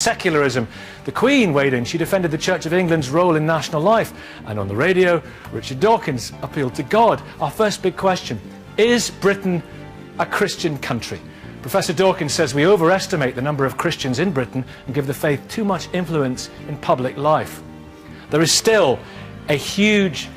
secularism. The Queen weighed in. She defended the Church of England's role in national life. And on the radio, Richard Dawkins appealed to God. Our first big question: is Britain a Christian country? Professor Dawkins says we overestimate the number of Christians in Britain and give the faith too much influence in public life. There is still a huge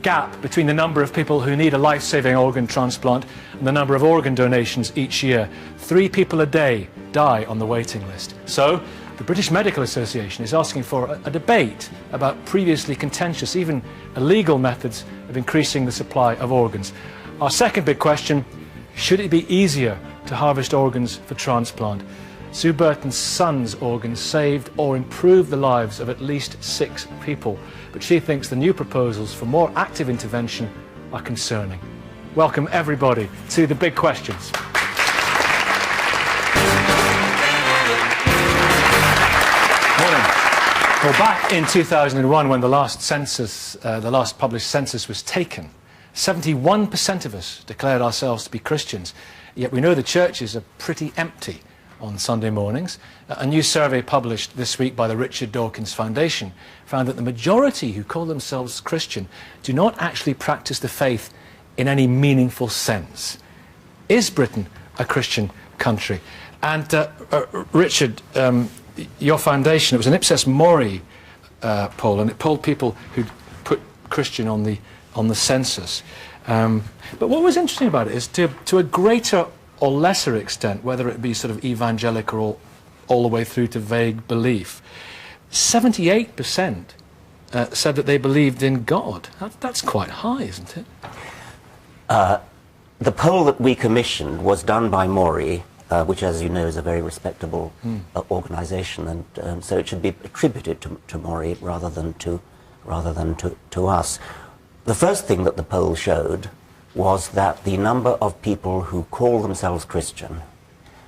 gap between the number of people who need a life-saving organ transplant and the number of organ donations each year. 3 people a day die on the waiting list. So, the British Medical Association is asking for a debate about previously contentious, even illegal methods of increasing the supply of organs. Our second big question: should it be easier to harvest organs for transplant? Sue Burton's son's organs saved or improved the lives of at least 6 people, but she thinks the new proposals for more active intervention are concerning. Welcome everybody to the big questions. Morning. Well, back in 2001, when the last census, the last published census was taken, 71% of us declared ourselves to be Christians, yet we know the churches are pretty empty on Sunday mornings. A new survey published this week by the Richard Dawkins Foundation found that the majority who call themselves Christian do not actually practice the faith in any meaningful sense. Is Britain a Christian country? And Richard, your foundation, it was an Ipsos Mori poll, and it polled people who'd put Christian on the census. But what was interesting about it is to a greater or lesser extent, whether it be sort of evangelical or all the way through to vague belief, 78% said that they believed in God. That's quite high, isn't it? The poll that we commissioned was done by Mori, which, as you know, is a very respectable organisation, and so it should be attributed to Mori rather than to us. The first thing that the poll showed was that the number of people who call themselves Christian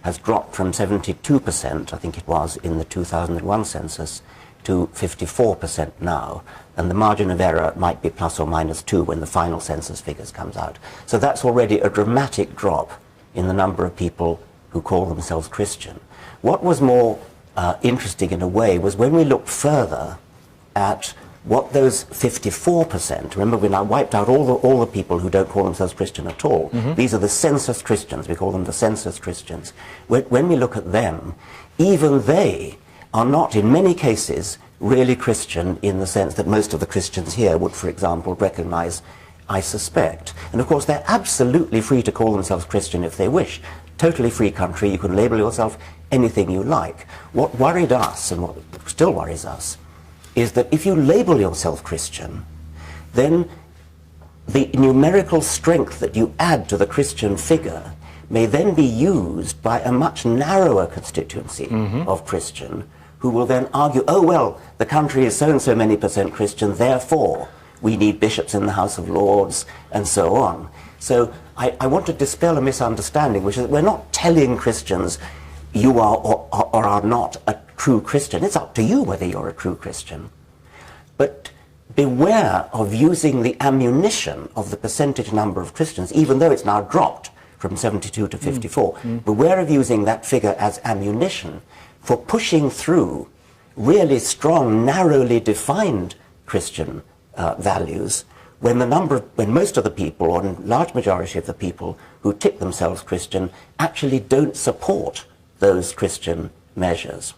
has dropped from 72%, I think it was, in the 2001 census, to 54% now. And the margin of error might be plus or minus 2 when the final census figures comes out. So that's already a dramatic drop in the number of people who call themselves Christian. What was more interesting in a way was when we looked further at what those 54%, remember we now wiped out all the people who don't call themselves Christian at all. These are the census Christians, we call them the census Christians. When we look at them, even they are not, in many cases, really Christian in the sense that most of the Christians here would, for example, recognize, I suspect. And of course they're absolutely free to call themselves Christian if they wish. Totally free country, you can label yourself anything you like. What worried us, and what still worries us, is that if you label yourself Christian, then the numerical strength that you add to the Christian figure may then be used by a much narrower constituency of Christian, who will then argue, oh well, the country is so and so many percent Christian, therefore we need bishops in the House of Lords, and so on. So I want to dispel a misunderstanding, which is that we're not telling Christians you are or are not a true Christian. It's up to you whether you're a true Christian. But beware of using the ammunition of the percentage number of Christians, even though it's now dropped from 72 to 54. Beware of using that figure as ammunition for pushing through really strong, narrowly defined Christian values when most of the people, or a large majority of the people who tick themselves Christian, actually don't support those Christian measures.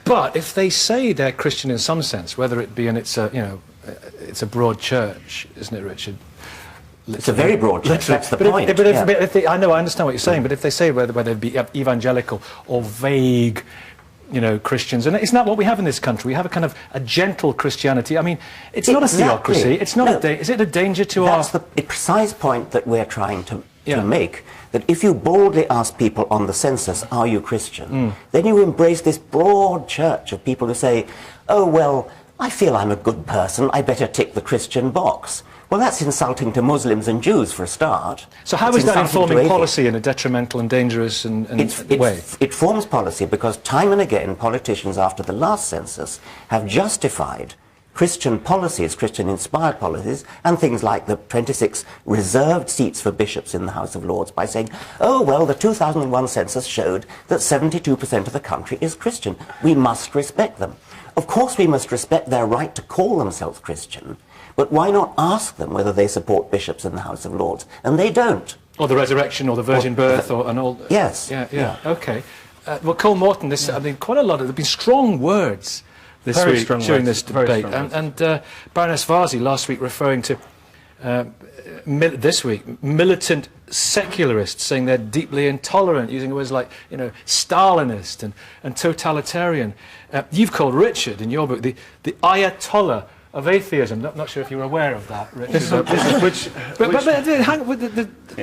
But if they say they're Christian in some sense, whether it be, and it's a broad church, isn't it, Richard? It's a very broad church. That's the point. I know, I understand what you're saying, but if they say whether it be evangelical or vague, Christians, and isn't that what we have in this country? We have a kind of a gentle Christianity. I mean, it's not a theocracy. It's not. Is it a danger to our? That's the precise point that we're trying to make. That if you boldly ask people on the census, are you Christian? Then you embrace this broad church of people who say, oh, well, I feel I'm a good person, I better tick the Christian box. Well, that's insulting to Muslims and Jews for a start. So how is that informing policy in a detrimental and dangerous way? It forms policy because time and again politicians after the last census have justified Christian policies, Christian-inspired policies, and things like the 26 reserved seats for bishops in the House of Lords by saying, oh, well, the 2001 census showed that 72% of the country is Christian. We must respect them. Of course we must respect their right to call themselves Christian, but why not ask them whether they support bishops in the House of Lords? And they don't. Or the resurrection, or the virgin birth, or an old... Yes. Yeah. Okay. Well, Cole Morton, I mean, quite a lot of... There have been strong words this week during this debate. And Baroness Varzi last week referring to, this week, militant secularists, saying they're deeply intolerant, using words like, Stalinist and totalitarian. You've called Richard, in your book, the Ayatollah of atheism. Not sure if you were aware of that, Richard.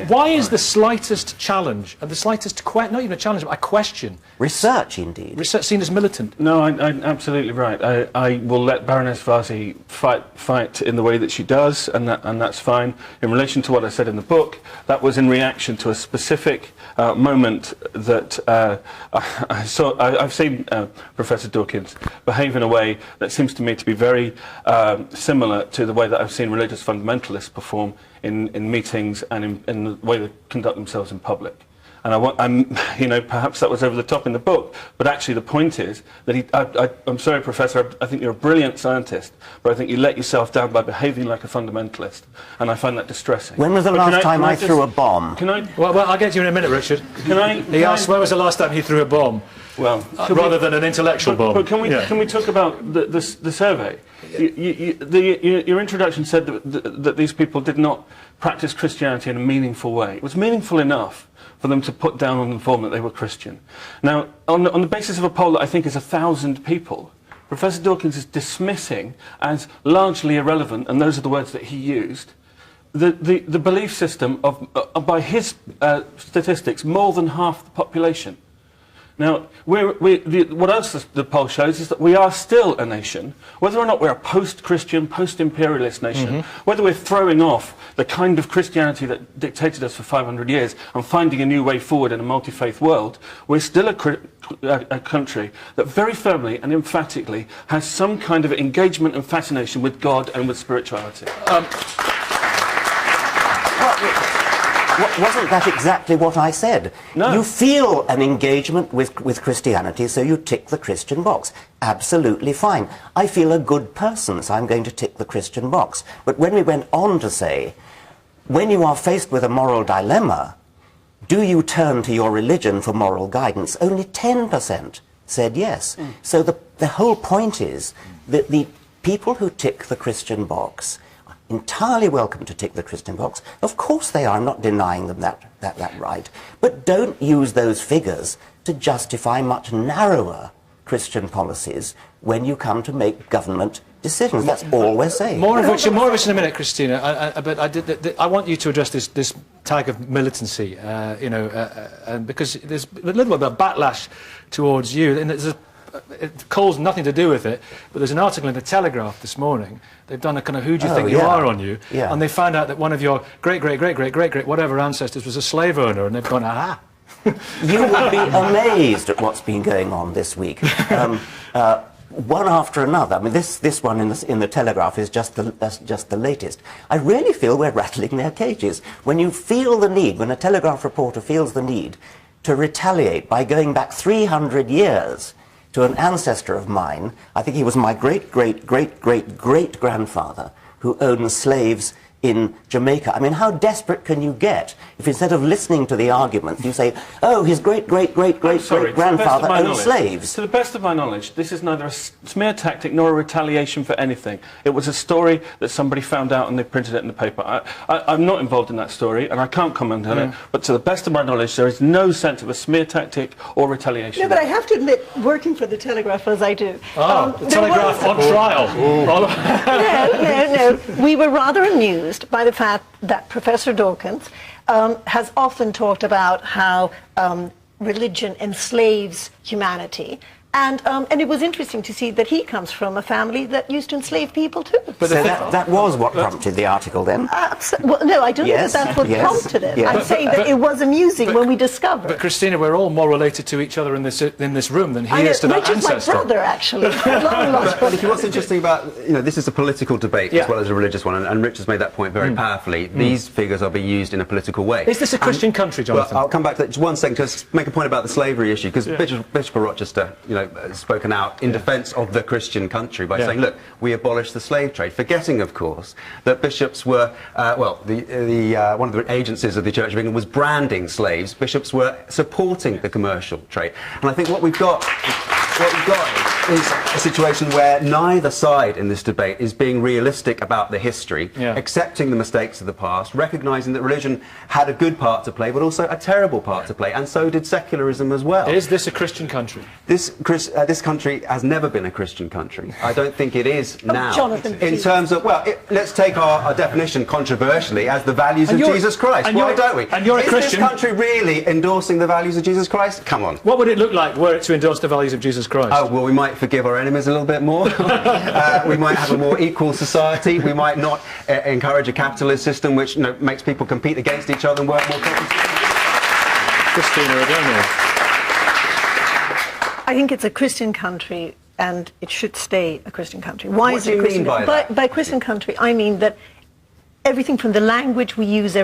Why is the slightest challenge, and the slightest, not even a challenge, but a question... Research, indeed. Research seen as militant? No, I'm absolutely right. I will let Baroness Varzi fight in the way that she does, and that's fine. In relation to what I said in the book, that was in reaction to a specific moment that I've seen Professor Dawkins behave in a way that seems to me to be very similar to the way that I've seen religious fundamentalists perform in meetings and in the way they conduct themselves in public. And perhaps that was over the top in the book, but actually the point is that I'm sorry, Professor, I think you're a brilliant scientist, but I think you let yourself down by behaving like a fundamentalist, and I find that distressing. When was the last time I threw a bomb? Well, I'll get to you in a minute, Richard. He asked, when was the last time he threw a bomb? Well, rather than an intellectual bomb. But can we talk about the survey? Your introduction said that these people did not practice Christianity in a meaningful way. It was meaningful enough for them to put down on the form that they were Christian. Now, on the basis of a poll that I think is 1,000 people, Professor Dawkins is dismissing as largely irrelevant, and those are the words that he used, the belief system of, by his statistics, more than half the population. Now, what else the poll shows is that we are still a nation, whether or not we're a post-Christian, post-imperialist nation, whether we're throwing off the kind of Christianity that dictated us for 500 years and finding a new way forward in a multi-faith world, we're still a country that very firmly and emphatically has some kind of engagement and fascination with God and with spirituality. Wasn't that exactly what I said? No. You feel an engagement with Christianity, so you tick the Christian box. Absolutely fine. I feel a good person, so I'm going to tick the Christian box. But when we went on to say, when you are faced with a moral dilemma, do you turn to your religion for moral guidance? Only 10% said yes. So the whole point is that the people who tick the Christian box entirely welcome to tick the Christian box. Of course they are. I'm not denying them that right. But don't use those figures to justify much narrower Christian policies when you come to make government decisions. That's all we're saying. More of which in a minute, Christina. But I want you to address this tag of militancy, and because there's a little bit of a backlash towards you, and it calls nothing to do with it, but there's an article in the Telegraph this morning. They've done a kind of who do you think you are on you, and they found out that one of your great whatever ancestors was a slave owner, and they've gone, aha. You would be amazed at what's been going on this week. One after another. I mean, this one in the Telegraph is just the latest. I really feel we're rattling their cages. When you feel the need, when a Telegraph reporter feels the need to retaliate by going back 300 years to an ancestor of mine, I think he was my great-great-great-great-grandfather, who owned slaves in Jamaica. I mean, how desperate can you get if instead of listening to the argument, you say, oh, his great-great-great-great-great-grandfather owned slaves? To the best of my knowledge, this is neither a smear tactic nor a retaliation for anything. It was a story that somebody found out and they printed it in the paper. I'm not involved in that story, and I can't comment on it, but to the best of my knowledge, there is no sense of a smear tactic or retaliation. No, but I have to admit, working for the Telegraph as I do... the Telegraph on trial! No. We were rather amused by the fact that Professor Dawkins has often talked about how religion enslaves humanity, And it was interesting to see that he comes from a family that used to enslave people too. But So that was what prompted the article then? Well, no, I don't Yes, think that's what yes, prompted it. yes. I'm saying that it was amusing when we discovered. But Christina, we're all more related to each other in this room than he is to that Richard's ancestor. my brother, actually. Long lost brother. What's interesting about, this is a political debate Yeah. as well as a religious one, and Rich has made that point very powerfully. These figures are being used in a political way. Is this a Christian country, Jonathan? Well, I'll come back to that just 1 second to make a point about the slavery issue, because Bishop of Rochester, has spoken out in defence of the Christian country by saying, look, we abolished the slave trade, forgetting, of course, that bishops were, one of the agencies of the Church of England was branding slaves. Bishops were supporting the commercial trade. And I think what we've got is a situation where neither side in this debate is being realistic about the history, accepting the mistakes of the past, recognising that religion had a good part to play, but also a terrible part to play, and so did secularism as well. Is this a Christian country? This country has never been a Christian country. I don't think it is now. Jonathan, in terms of, let's take our definition controversially as the values of Jesus Christ. Why don't we? And you're a Christian. Is this country really endorsing the values of Jesus Christ? Come on. What would it look like were it to endorse the values of Jesus Christ? Oh, well, we might forgive our enemies a little bit more. We might have a more equal society. We might not encourage a capitalist system which makes people compete against each other and work more competitively. Christina, I don't know. I think it's a Christian country, and it should stay a Christian country. Why What is do it a you Christian mean by country? that? By Christian country, I mean that everything from the language we use